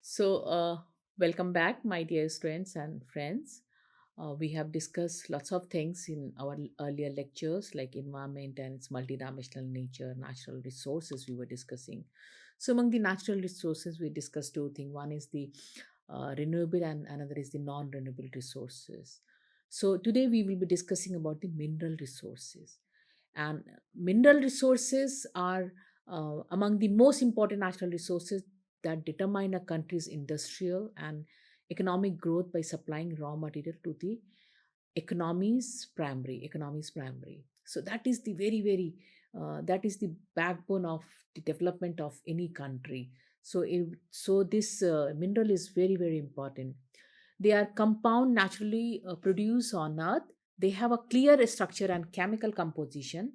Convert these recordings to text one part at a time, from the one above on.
So, welcome back, my dear students and friends. We have discussed lots of things in our earlier lectures, like environment and its multidimensional nature, natural resources we were discussing. So, among the natural resources, we discussed two things. One is the renewable, and another is the non-renewable resources. So, today we will be discussing about the mineral resources. And mineral resources are among the most important natural resources that determine a country's industrial and economic growth by supplying raw material to the economies primary. So that is the that is the backbone of the development of any country. So this mineral is very important. They are compound naturally produced on earth. They have a clear structure and chemical composition.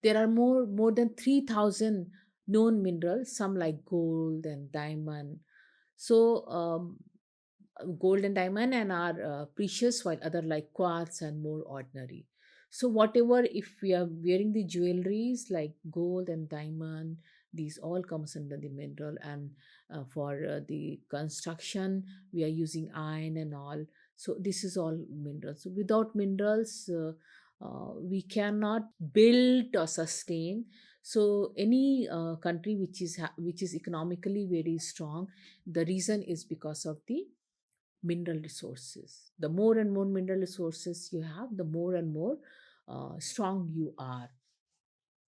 There are more than 3,000 known minerals, some like gold and diamond. So gold and diamond and are precious, while other like quartz and more ordinary. So whatever, if we are wearing the jewelries like gold and diamond, these all comes under the mineral. And for the construction, we are using iron and all. So this is all minerals. So without minerals, we cannot build or sustain. So any country which is economically very strong, the reason is because of the mineral resources. The more and more mineral resources you have, the more and more strong you are.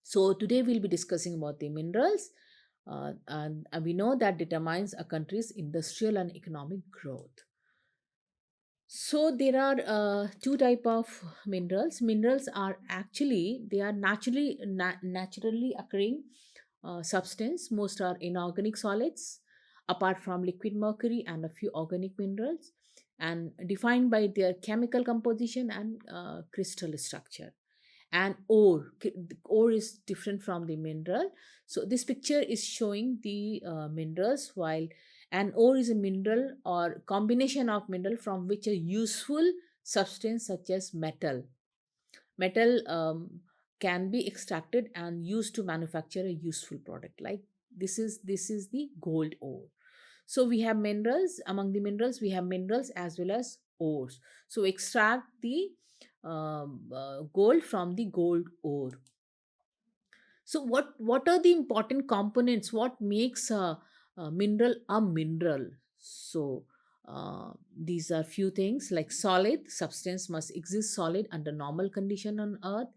So today we'll be discussing about the minerals, and we know that determines a country's industrial and economic growth. So there are two type of minerals. Minerals are actually, they are naturally occurring substance. Most are inorganic solids, apart from liquid mercury and a few organic minerals, and defined by their chemical composition and crystal structure. And ore is different from the mineral. So this picture is showing the minerals, while an ore is a mineral or combination of mineral from which a useful substance such as metal can be extracted and used to manufacture a useful product. Like this is the gold ore. So we have minerals. Among the minerals, we have minerals as well as ores. So extract the gold from the gold ore. So what are the important components? What makes a mineral a mineral? So these are few things like solid substance must exist solid under normal condition on earth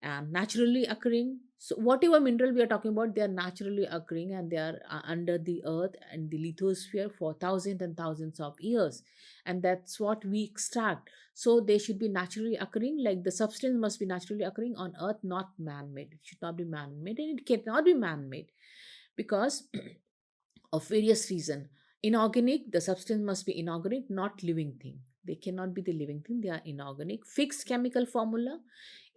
and naturally occurring. So whatever mineral we are talking about, they are naturally occurring, and they are under the earth and the lithosphere for thousands and thousands of years, and that's what we extract. So they should be naturally occurring, like the substance must be naturally occurring on earth, not man-made. It should not be man-made, and it cannot be man-made because of various reasons. Inorganic, the substance must be inorganic, not living thing. They cannot be the living thing, they are inorganic. Fixed chemical formula.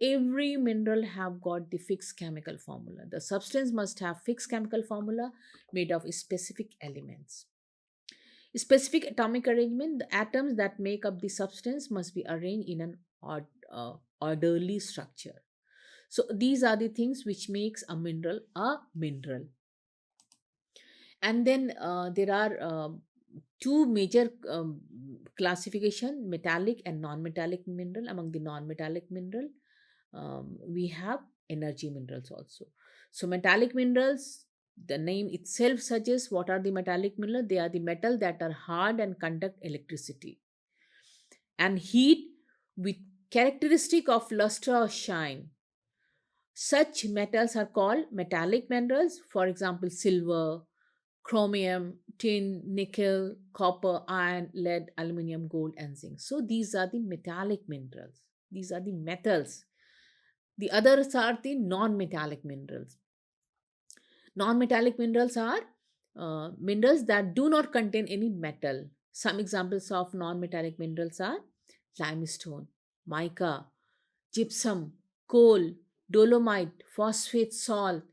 Every mineral have got the fixed chemical formula. The substance must have fixed chemical formula made of specific elements. Specific atomic arrangement. The atoms that make up the substance must be arranged in an orderly structure. So these are the things which makes a mineral a mineral. And then there are two major classification: metallic and non-metallic mineral. Among the non-metallic mineral, we have energy minerals also. So metallic minerals, the name itself suggests what are the metallic minerals. They are the metal that are hard and conduct electricity and heat with characteristic of luster or shine. Such metals are called metallic minerals. For example, silver, chromium, tin, nickel, copper, iron, lead, aluminum, gold, and zinc. So these are the metallic minerals. These are the metals. The others are the non-metallic minerals. Non-metallic minerals are minerals that do not contain any metal. Some examples of non-metallic minerals are limestone, mica, gypsum, coal, dolomite, phosphate, salt,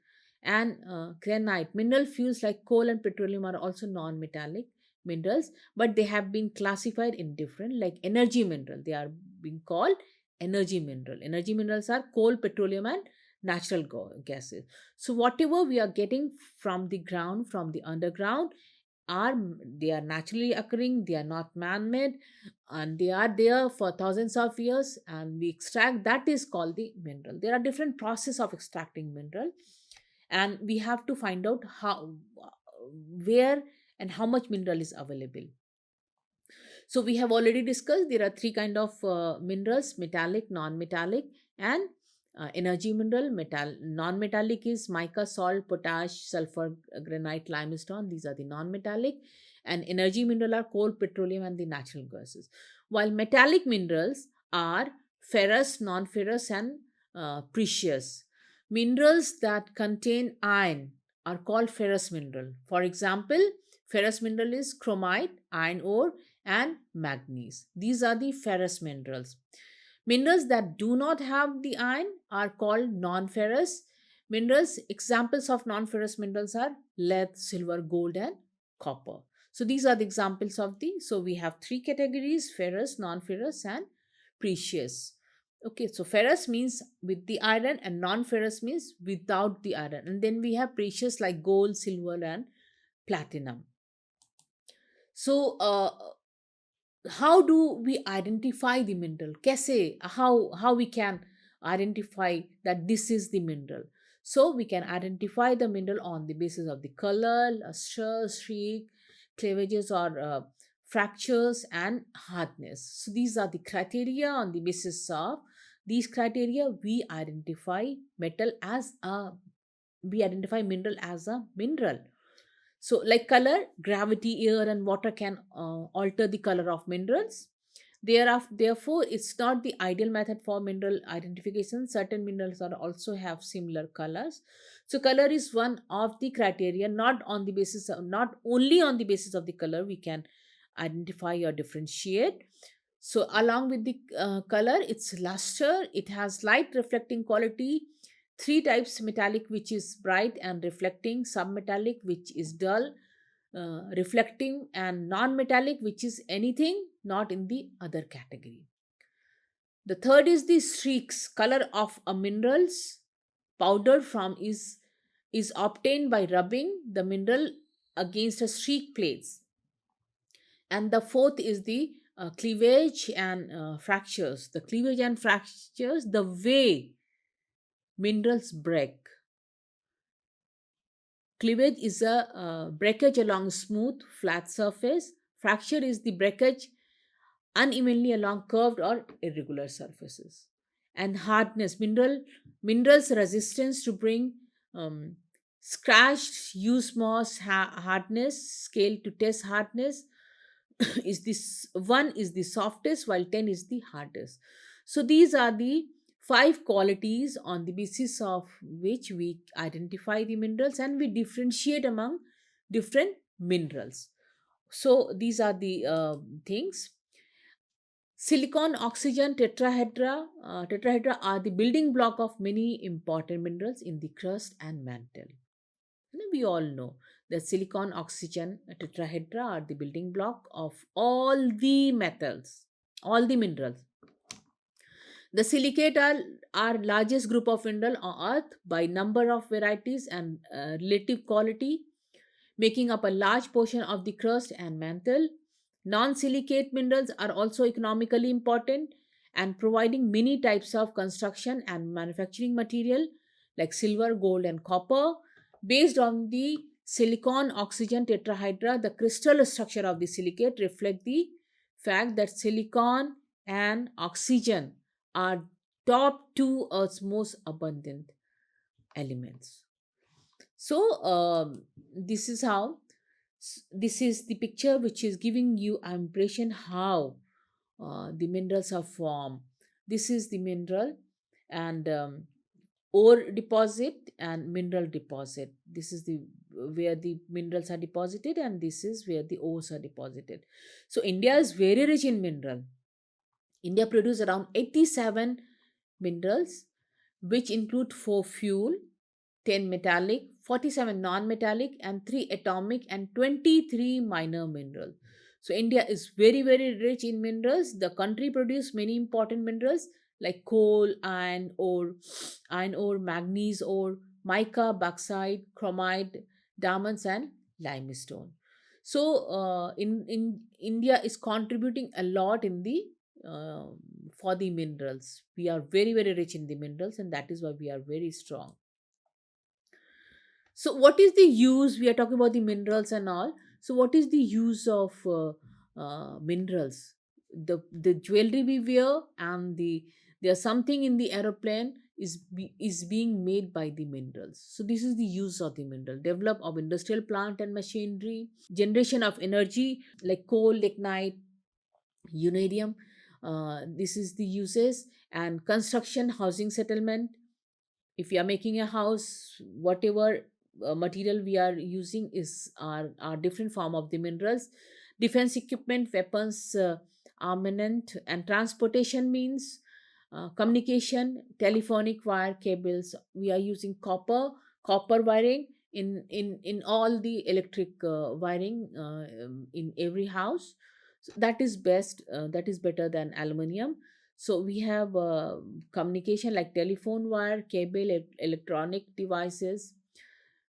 and granite. Mineral fuels like coal and petroleum are also non-metallic minerals, but they have been classified in different, like energy mineral. They are being called energy mineral. Energy minerals are coal, petroleum, and natural gases. So whatever we are getting from the ground, from the underground, are they are naturally occurring, they are not man-made, and they are there for thousands of years, and we extract, that is called the mineral. There are different process of extracting mineral, and we have to find out how, where, and how much mineral is available. So we have already discussed there are three kind of minerals: metallic, non-metallic, and energy mineral. Non-metallic is mica, salt, potash, sulfur, granite, limestone. These are the non-metallic, and energy mineral are coal, petroleum, and the natural gases. While metallic minerals are ferrous, non-ferrous, and precious. Minerals that contain iron are called ferrous mineral. For example, ferrous mineral is chromite, iron ore, and manganese. These are the ferrous minerals. Minerals that do not have the iron are called non-ferrous minerals. Examples of non-ferrous minerals are lead, silver, gold, and copper. So these are the examples of the. So we have three categories: ferrous, non-ferrous, and precious. Okay, so ferrous means with the iron, and non-ferrous means without the iron. And then we have precious like gold, silver, and platinum. So how do we identify the mineral? Kaise, how we can identify that this is the mineral? So we can identify the mineral on the basis of the color, luster, streak, cleavages, or fractures, and hardness. So these are the criteria. On the basis of these criteria, we identify mineral as a mineral. So, like color, gravity, air, and water can alter the color of minerals. Therefore, it's not the ideal method for mineral identification. Certain minerals are also have similar colors. So, color is one of the criteria. Not only on the basis of the color we can identify or differentiate. So, along with the color, it's luster. It has light reflecting quality. Three types: metallic, which is bright and reflecting; submetallic, which is dull, reflecting; and non-metallic, which is anything not in the other category. The third is the streaks. Color of a mineral's powder from is obtained by rubbing the mineral against a streak plates. And the fourth is the cleavage and fractures. The cleavage and fractures, the way minerals break. Cleavage is a breakage along smooth, flat surface. Fracture is the breakage unevenly along curved or irregular surfaces. And hardness, minerals resistance to bring um, scratched, use moss hardness scale to test hardness is this one is the softest while 10 is the hardest. So these are the five qualities on the basis of which we identify the minerals, and we differentiate among different minerals. So these are the things. Silicon, oxygen, tetrahedra are the building block of many important minerals in the crust and mantle. We all know that silicon, oxygen, tetrahedra are the building block of all the metals, all the minerals. The silicate are largest group of mineral on earth by number of varieties and relative quality, making up a large portion of the crust and mantle. Non-silicate minerals are also economically important and providing many types of construction and manufacturing material like silver, gold, and copper. Based on the silicon oxygen tetrahedra, the crystal structure of the silicate reflect the fact that silicon and oxygen are top two Earth's most abundant elements. So this is how this is the picture which is giving you an impression how the minerals are formed. This is the mineral, and ore deposit and mineral deposit. This is the where the minerals are deposited, and this is where the ores are deposited. So India is very rich in mineral. India produces around 87 minerals, which include 4 fuel, 10 metallic, 47 non-metallic, and 3 atomic, and 23 minor minerals. So India is very, very rich in minerals. The country produces many important minerals like coal, iron ore, manganese ore, mica, bauxite, chromite, diamonds, and limestone. So in India is contributing a lot in the uh, for the minerals. We are very very rich in the minerals, and that is why we are very strong. So what is the use? We are talking about the minerals and all. So what is the use of minerals? The jewelry we wear, and there's something in the aeroplane is being made by the minerals. So this is the use of the mineral. Develop of industrial plant and machinery, generation of energy like coal, lignite, uranium. This is the uses. And construction, housing, settlement. If we are making a house, whatever material we are using is are different form of the minerals. Defense equipment, weapons, armament, and transportation means communication, telephonic wire, cables. We are using copper wiring in all the electric wiring in every house. So that is best, that is better than aluminium. So we have communication like telephone wire, cable, electronic devices.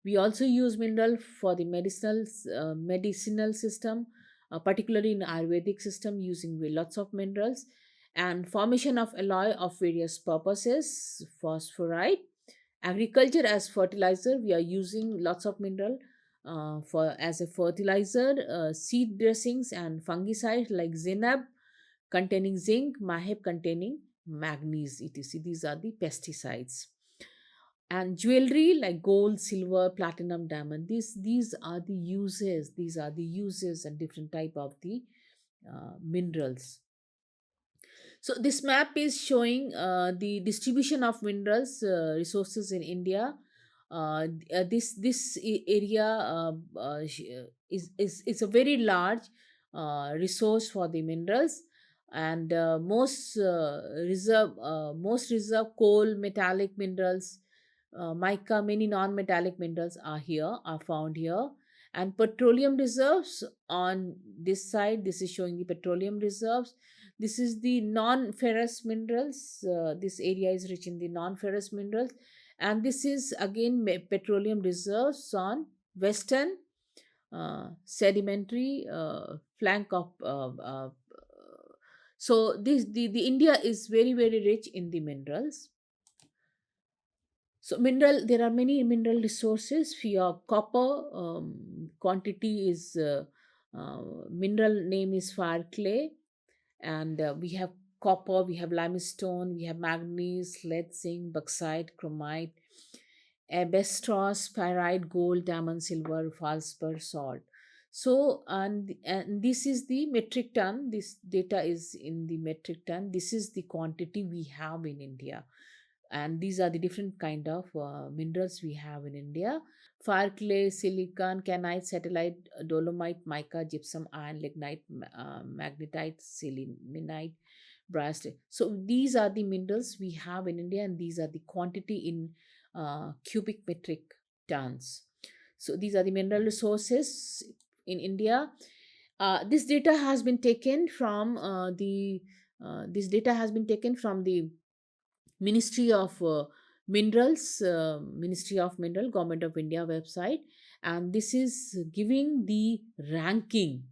We also use mineral for the medicinal system, particularly in Ayurvedic system, using lots of minerals. And formation of alloy of various purposes, phosphorite. Agriculture as fertilizer, we are using lots of mineral for as a fertilizer. Seed dressings and fungicides like zinab containing zinc, maheb containing manganese, etc. These are the pesticides. And jewelry like gold, silver, platinum, diamond. These are the uses. These are the uses and different type of the minerals. So this map is showing the distribution of minerals resources in India. This area is a very large resource for the minerals, and most reserve coal, metallic minerals, mica, many non-metallic minerals are found here. And petroleum reserves on this side, this is showing the petroleum reserves. This is the non-ferrous minerals. This area is rich in the non-ferrous minerals. And this is again petroleum reserves on western sedimentary flank of. So this the India is very very rich in the minerals. So mineral, there are many mineral resources. For your copper, quantity is mineral name is fire clay, and we have copper, we have limestone, we have manganese, lead, zinc, bauxite, chromite, asbestos, pyrite, gold, diamond, silver, phosphor, salt. So and this is the metric ton. This data is in the metric ton. This is the quantity we have in India, and these are the different kind of minerals we have in India. Fire clay, silicon, canite, satellite, dolomite, mica, gypsum, iron, lignite, magnetite, seliminite, brass. So these are the minerals we have in India, and these are the quantity in cubic metric tons. So these are the mineral resources in India. This data has been taken from the Ministry of Ministry of Mineral, Government of India website, and this is giving the ranking,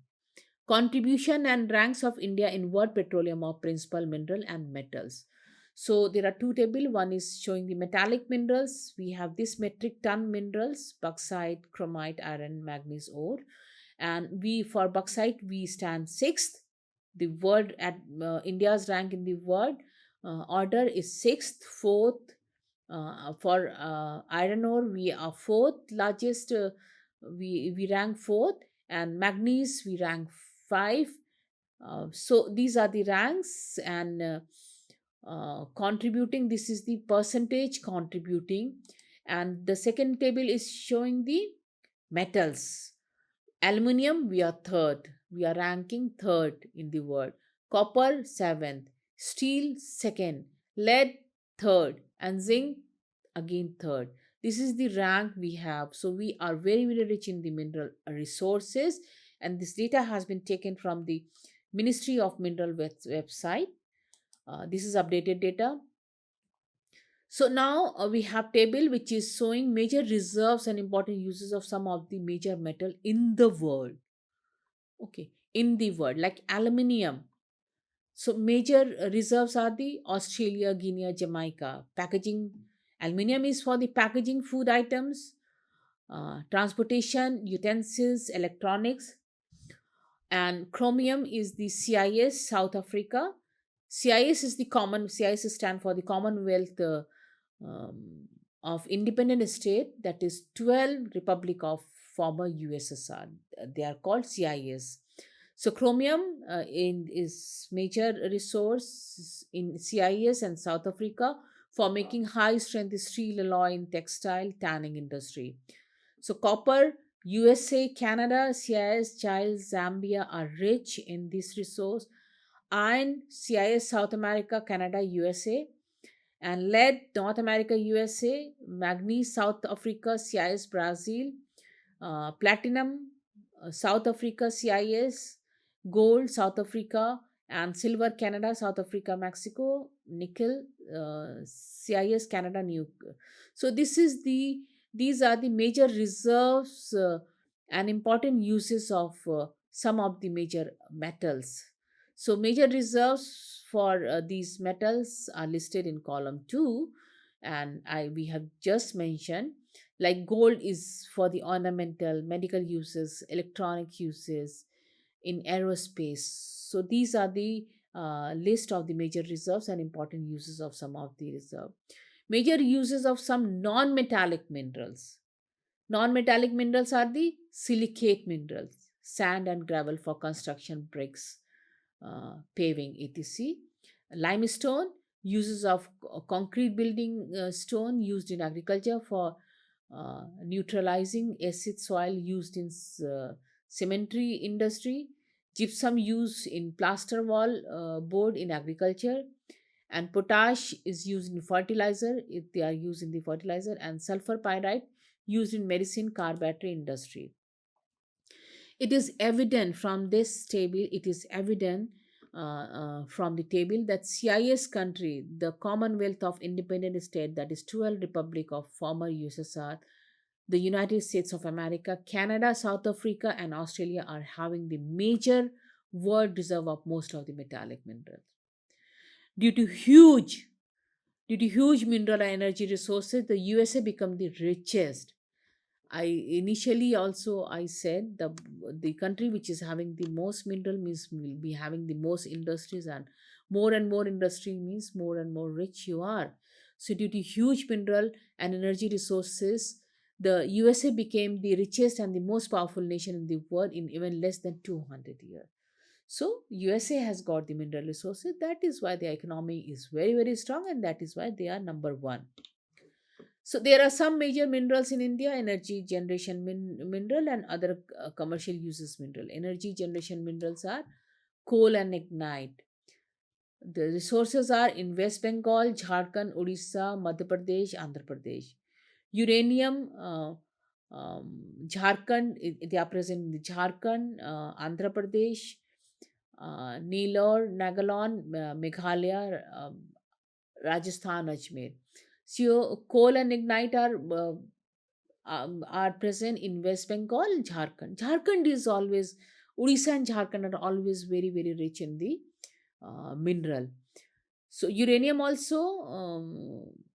contribution and ranks of India in world petroleum of principal mineral and metals. So there are two tables. One is showing the metallic minerals. We have this metric ton minerals: bauxite, chromite, iron, manganese, ore. And we for bauxite we stand sixth. The world at India's rank in the world order is sixth. Fourth for iron ore we are fourth largest. We rank fourth, and manganese we rank five. So these are the ranks, and contributing, this is the percentage contributing. And the second table is showing the metals. Aluminium, we are third. We are ranking third in the world. Copper, seventh. Steel, second. Lead, third. And zinc, again third. This is the rank we have. So we are very, very rich in the mineral resources. And this data has been taken from the Ministry of Mineral website. This is updated data. So now we have table which is showing major reserves and important uses of some of the major metal in the world. Okay, in the world, like aluminium. So major reserves are the Australia, Guinea, Jamaica. Packaging, aluminium is for the packaging food items, transportation, utensils, electronics, and chromium is the CIS, South Africa. CIS stand for the Commonwealth um, of Independent State, that is 12 Republic of former USSR. They are called CIS. So chromium is major resource in CIS and South Africa for making high strength steel alloy in textile tanning industry. So copper, USA, Canada, CIS, Chile, Zambia are rich in this resource. Iron, CIS, South America, Canada, USA, and lead, North America, USA, manganese, South Africa, CIS, Brazil, platinum, South Africa, CIS, gold, South Africa, and silver, Canada, South Africa, Mexico, nickel, CIS, Canada, new. So these are the major reserves and important uses of some of the major metals. So major reserves for these metals are listed in column 2, and I we have just mentioned, like gold is for the ornamental, medical uses, electronic uses, in aerospace. So these are the list of the major reserves and important uses of some of the reserve. Major uses of some non-metallic minerals. Non-metallic minerals are the silicate minerals, sand and gravel for construction, bricks, paving, etc. Limestone, uses of concrete building stone used in agriculture for neutralizing acid soil, used in cemetery industry. Gypsum used in plaster wall board in agriculture, and potash is used in fertilizer if they are used in the fertilizer, and sulfur pyrite used in medicine, car battery industry. It is evident from this table, it is evident from the table that CIS country, the Commonwealth of Independent State, that is 12 Republic of former USSR, the United States of America, Canada, South Africa, and Australia are having the major world reserve of most of the metallic minerals. Due to huge Due to huge mineral and energy resources, the USA become the richest. I initially also I said the country which is having the most mineral means will be having the most industries, and more industry means more and more rich you are. So due to huge mineral and energy resources, the USA became the richest and the most powerful nation in the world in even less than 200 years. So USA has got the mineral resources. That is why the economy is very very strong, and that is why they are number one. So there are some major minerals in India: energy generation mineral and other commercial uses mineral. Energy generation minerals are coal and lignite. The resources are in West Bengal, Jharkhand, Odisha, Madhya Pradesh, Andhra Pradesh. Uranium, Jharkhand, they are present in the Jharkhand, Andhra Pradesh, Nellore, Nagaland, Meghalaya, Rajasthan, Ajmer. So coal and lignite are present in West Bengal, Jharkhand. Jharkhand is always, Odisha and Jharkhand are always very, very rich in the mineral. So uranium also,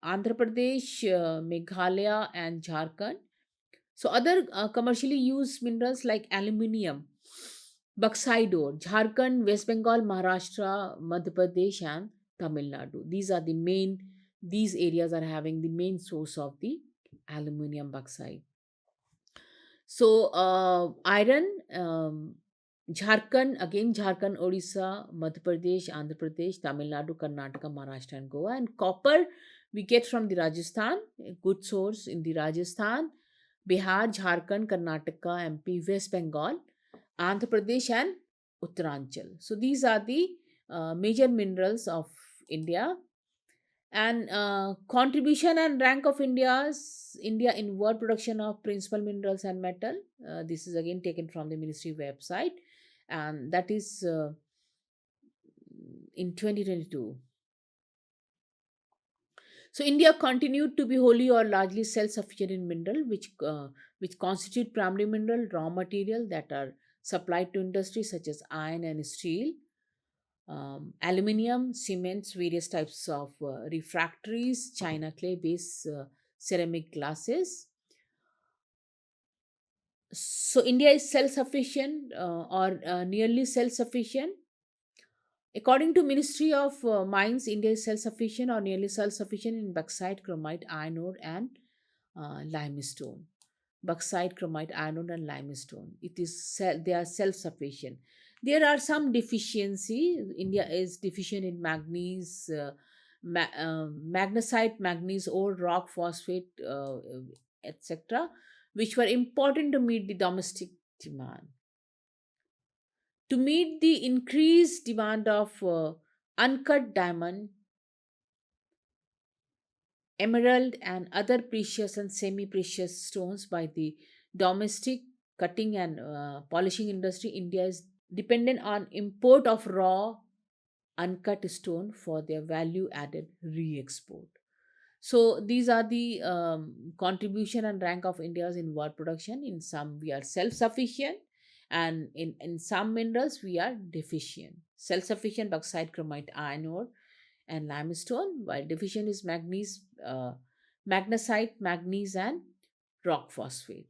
Andhra Pradesh, Meghalaya, and Jharkhand. So other commercially used minerals like aluminium, bauxite ore, Jharkhand, West Bengal, Maharashtra, Madhya Pradesh, and Tamil Nadu. These are the main. These areas are having the main source of the aluminium bauxite. So iron, Jharkhand, again Jharkhand, Odisha, Madhya Pradesh, Andhra Pradesh, Tamil Nadu, Karnataka, Maharashtra, and Goa. And copper we get from the Rajasthan, a good source in the Rajasthan, Bihar, Jharkhand, Karnataka, MP, West Bengal, Andhra Pradesh, and Uttaranchal. So these are the major minerals of India. And contribution and rank of India in world production of principal minerals and metal. This is again taken from the ministry website, and that is in 2022. So India continued to be wholly or largely self-sufficient in mineral, which constitute primary mineral raw material that are supplied to industries such as iron and steel, aluminium, cements, various types of refractories, china clay base, ceramic glasses. So India is self-sufficient or nearly self-sufficient. According to Ministry of Mines, India is self-sufficient or nearly self-sufficient in bauxite, chromite, iron ore, and limestone. Bauxite, chromite, iron ore, and limestone. They are self-sufficient. There are some deficiency. India is deficient in manganese, magnesite, manganese ore, rock phosphate, etc., which were important to meet the domestic demand. To meet the increased demand of uncut diamond, emerald, and other precious and semi precious stones by the domestic cutting and polishing industry, India is dependent on import of raw uncut stone for their value added re export. So these are the contribution and rank of India's in world production. In some, we are self-sufficient, and in some minerals, we are deficient. Self-sufficient bauxite, chromite, iron ore, and limestone, while deficient is magnesite, manganese, and rock phosphate.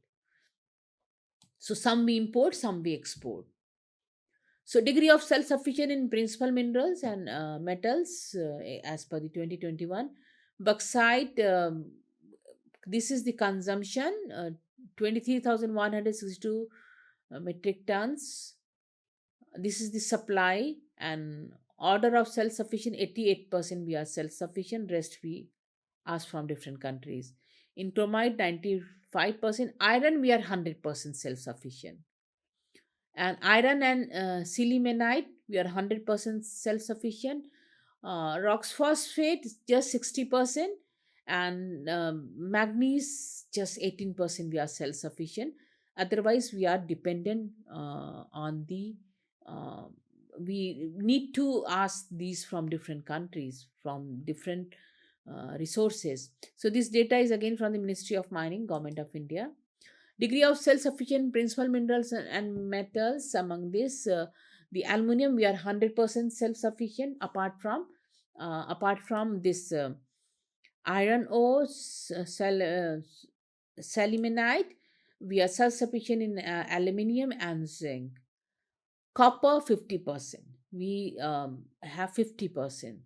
So some we import, some we export. So degree of self-sufficient in principal minerals and metals, as per the 2021, bauxite. This is the consumption, 23,162 metric tons. This is the supply, and order of self-sufficient, 88% we are self-sufficient, rest we ask from different countries. In chromite, 95%. Iron, we are 100% self-sufficient. And iron and silimenite, we are 100% self-sufficient. Rocks phosphate is just 60%, and manganese just 18% we are self-sufficient. Otherwise we are dependent on the uh, we need to ask these from different countries, from different resources. So this data is again from the Ministry of Mining, Government of India. Degree of self-sufficient principal minerals and metals, among this, the aluminium, we are 100% self-sufficient. Apart from this, iron ore, selimanite, we are self-sufficient in aluminium and zinc. Copper, 50%. We have 50%,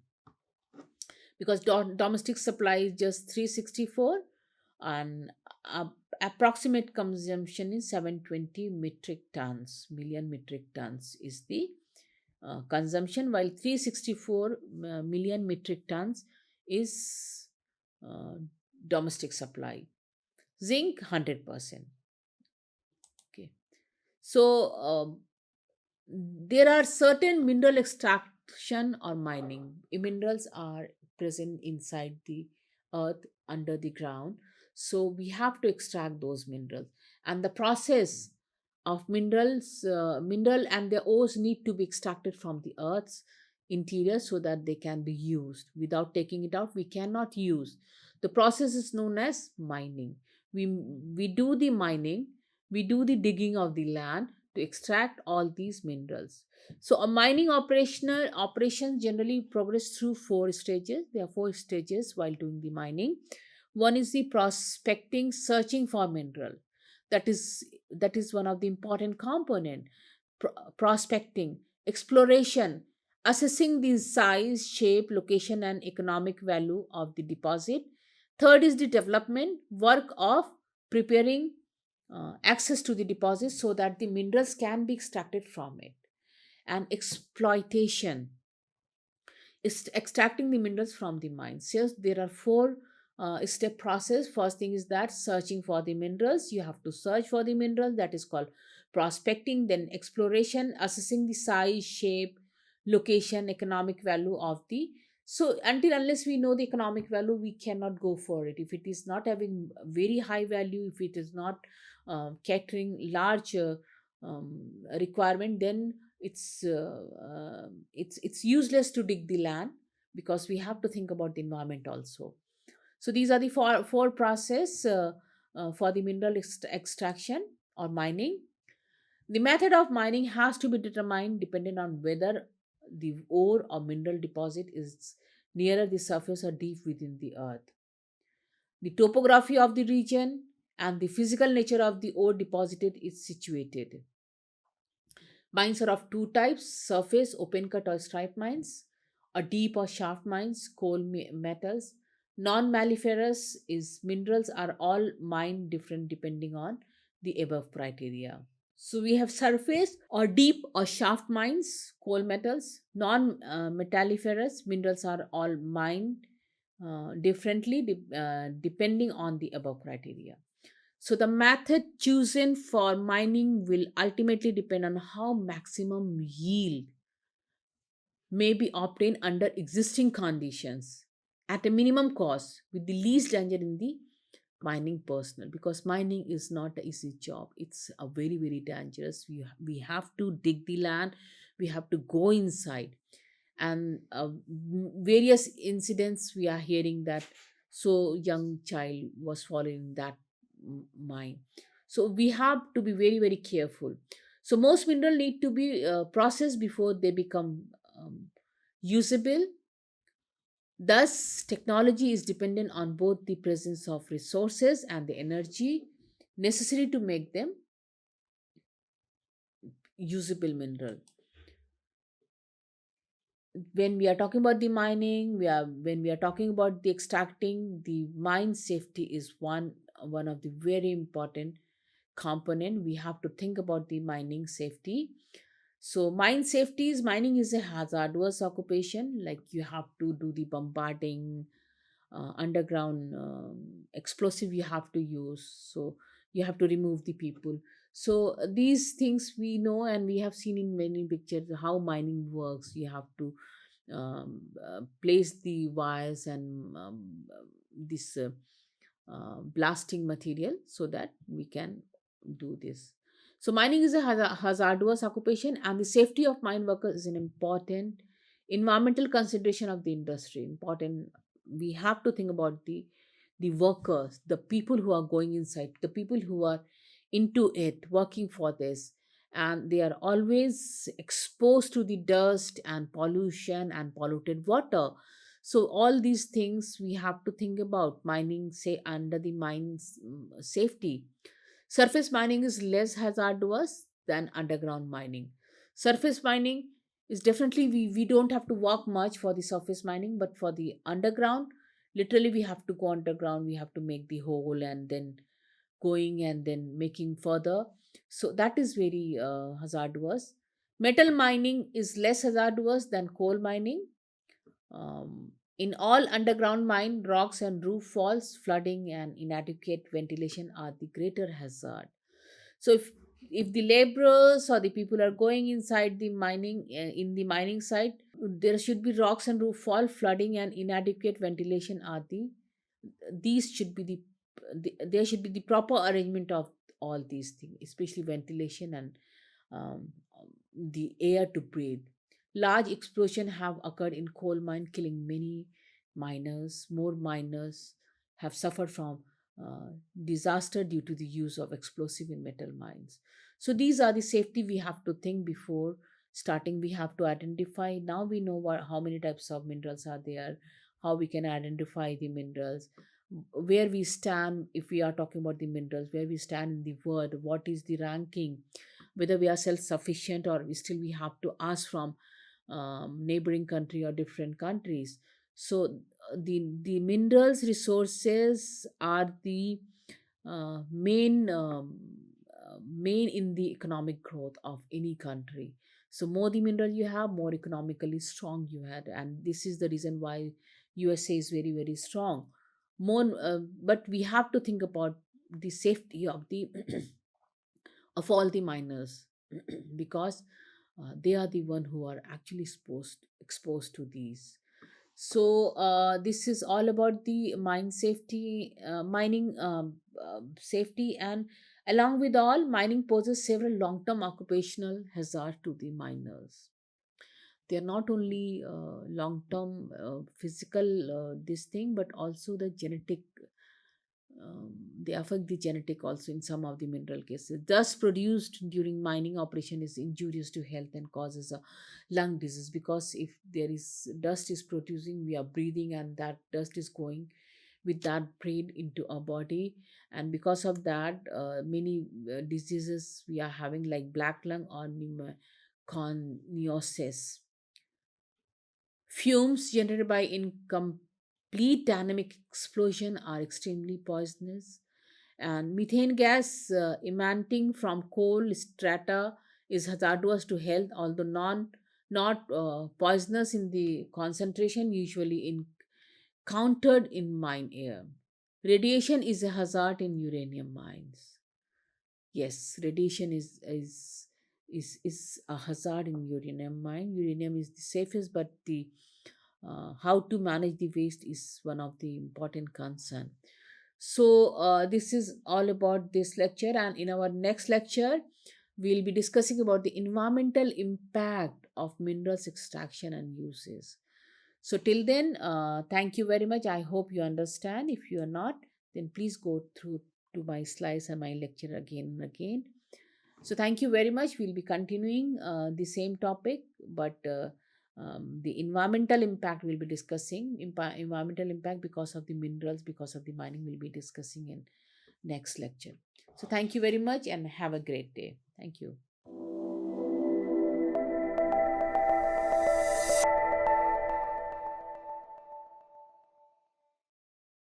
because domestic supply is just 364, and approximate consumption is 720 metric tons, million metric tons is the consumption, while 364 million metric tons is uh, domestic supply. Zinc, 100%. Okay. So there are certain mineral extraction or mining. Minerals are present inside the earth, under the ground. So we have to extract those minerals. And the process of mineral and their ores need to be extracted from the earth's interior so that they can be used. Without taking it out, we cannot use. The process is known as mining. We do the mining, we do the digging of the land to extract all these minerals. So a mining operational operations generally progress through four stages. There are four stages while doing the mining. One is the prospecting, searching for mineral. That is one of the important component. Prospecting, exploration, assessing the size, shape, location, and economic value of the deposit. Third is the development work of preparing access to the deposit so that the minerals can be extracted from it. And exploitation is extracting the minerals from the mines. Yes, there are four step process. First thing is that searching for the minerals. You have to search for the mineral, that is called prospecting. Then exploration, assessing the size, shape, location, economic value of the. So until unless we know the economic value, we cannot go for it. If it is not having very high value, if it is not catering large requirement, then it's useless to dig the land, because we have to think about the environment also. So these are the four process for the mineral extraction or mining. The method of mining has to be determined depending on whether the ore or mineral deposit is nearer the surface or deep within the earth. The topography of the region and the physical nature of the ore deposited is situated. Mines are of two types: surface, open cut or stripe mines, or deep or shaft mines, metals. Non malleferous is minerals are all mined different depending on the above criteria. So we have surface or deep or shaft mines, coal metals. Non metalliferous minerals are all mined differently depending on the above criteria. So the method chosen for mining will ultimately depend on how maximum yield may be obtained under existing conditions at a minimum cost with the least danger in the mining personnel, because mining is not an easy job. It's a very dangerous. We have to dig the land, we have to go inside, and various incidents we are hearing that so young child was falling in that mine. So we have to be very careful. So most mineral need to be processed before they become usable. Thus, technology is dependent on both the presence of resources and the energy necessary to make them usable mineral. When we are talking about the mining, we are when we are talking about the extracting, the mine safety is one of the very important component. We have to think about the mining safety. So mine safety is mining is a hazardous occupation, like you have to do the bombarding, underground explosive you have to use, so you have to remove the people. So these things we know and we have seen in many pictures how mining works. You have to place the wires and this blasting material so that we can do this. So mining is a hazardous occupation, and the safety of mine workers is an important environmental consideration of the industry. Important. We have to think about the workers, the people who are going inside, the people who are into it, working for this, and they are always exposed to the dust and pollution and polluted water. So all these things we have to think about mining, say under the mines safety. Surface mining is less hazardous than underground mining. Surface mining is definitely, we don't have to walk much for the surface mining, but for the underground, literally we have to go underground, we have to make the hole and then going and then making further. So that is very hazardous. Metal mining is less hazardous than coal mining. In all underground mine, rocks and roof falls, flooding, and inadequate ventilation are the greater hazard. So if the laborers or the people are going inside the mining in the mining site, there should be rocks and roof fall, flooding, and inadequate ventilation are these should be there should be the proper arrangement of all these things, especially ventilation and um, the air to breathe. Large explosions have occurred in coal mine, killing many miners. More miners have suffered from uh, disaster due to the use of explosive in metal mines. So these are the safety we have to think before starting. We have to identify. Now we know how many types of minerals are there, how we can identify the minerals, where we stand if we are talking about the minerals, where we stand in the world, what is the ranking, whether we are self-sufficient or we have to ask from neighboring country or different countries. So the minerals resources are the main in the economic growth of any country. So more the mineral you have, more economically strong you had, and this is the reason why USA is very strong. More but we have to think about the safety of the of all the miners because they are the one who are actually exposed to these. So this is all about the mining safety, and along with all, mining poses several long-term occupational hazard to the miners. They are not only long-term physical this thing, but also the genetic they affect the genetic also in some of the mineral cases. Dust produced during mining operation is injurious to health and causes a lung disease, because if there is dust is producing, we are breathing, and that dust is going with that brain into our body, and because of that many diseases we are having, like black lung or pneumoconiosis. Fumes generated by incomplete dynamic explosion are extremely poisonous, and methane gas emanating from coal strata is hazardous to health, although not poisonous in the concentration usually encountered in mine air. Radiation is a hazard in uranium mines. Yes, radiation is a hazard in uranium mine. Uranium is the safest, but the how to manage the waste is one of the important concern. So this is all about this lecture, and in our next lecture, we'll be discussing about the environmental impact of minerals extraction and uses. So till then, thank you very much. I hope you understand. If you are not, then please go through to my slides and my lecture again and again. So thank you very much. We'll be continuing the same topic, but the environmental impact we'll be discussing. Environmental impact because of the minerals, because of the mining, we'll be discussing in next lecture. So thank you very much and have a great day. Thank you.